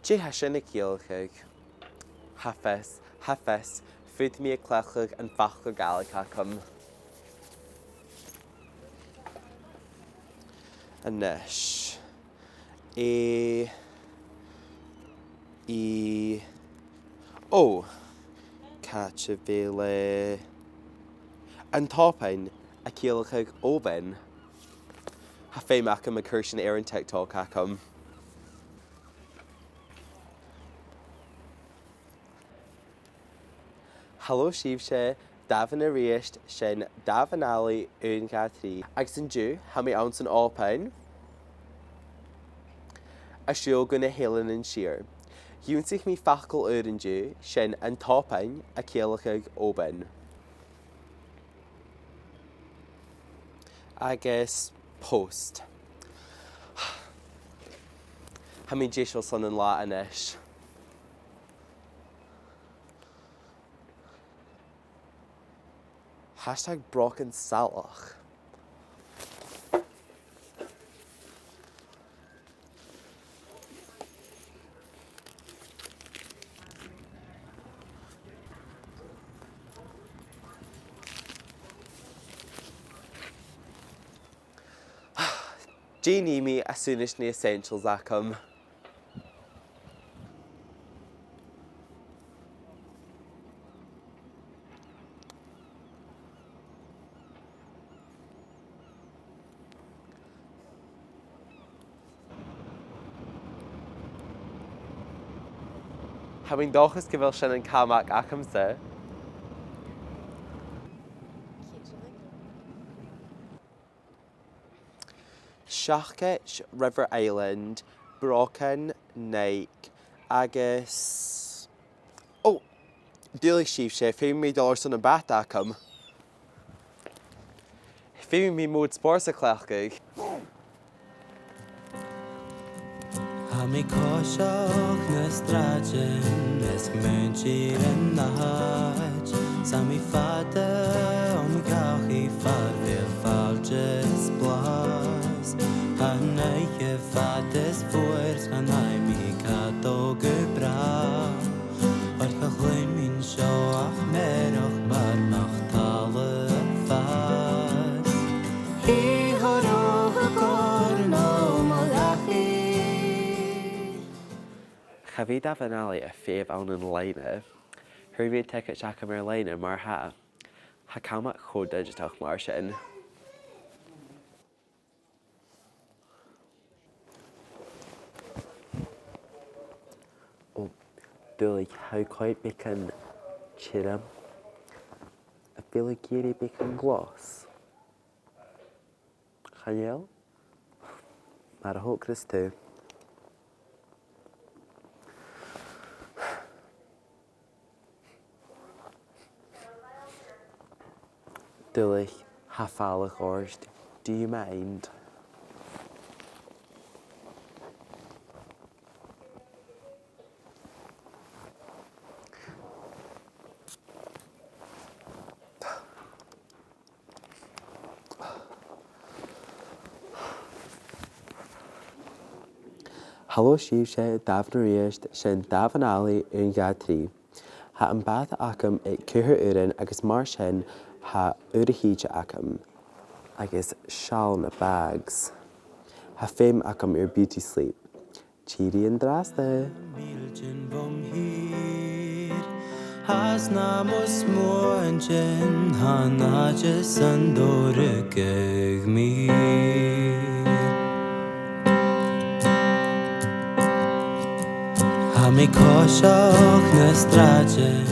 Dé ha sin na cíalchaig. Hafes, fud mí a clechug an fachla galach cum. Anish. Oh, catch a vele. An topain a cíalchaig óben. Ha fé macam a cursin ar an TikTok acum. Hello Shivshe, Damhan a riist sin Damhan Allaidh un gatri. Agus an dú, ha mi ounce an ópain. A siol gona hélan an siar. Hiún sich mi fachcal ur an dú sin an topain a cíalchaig óben. Agus post. Ha mi ddíisiil son an lá anish. Hashtag broken salach. Genie me as soon as the essentials I come. Having dochas gyfel sin an camach acam se. Chuairt River Island, Broken Night, agus... Oh, Dúla Shivshe, $5 on a bat acam. Fim mi mód spórs a clechcaig. Ha mi cóiseach na stráidin, is gmúntír an naid. Sa mi fada gachaí far bhil fáiltes blas. Ha naige fadas fuairt a naimi cadó go bra. Ar chachluin mín seo ach merach mar nach tala fas. Hí horócha gorno malachi. Chafi Damhan Allaidh a féh an an leine. Hurmid ticket Jack mar leine mar ha. Ha camach chódigitach mar sin. Oh, Dúla how quite bacon chiram. I feel like you're bacon gloss. Chaniel? Mar a hook Chris too. Dúla, hafalach orst. Do you mind? Hello Shivshe, Damhan a riist sin Damhan Allaidh un gatri. Ha an bath acam ag cuathair uaran agus mar sin ha urahíte acam agus shawl na bags. Ha fém acam beauty sleep. Cheery and draste. Has na mus morgen hana just andore geg mir. Ha mi cóiseach na stráidin,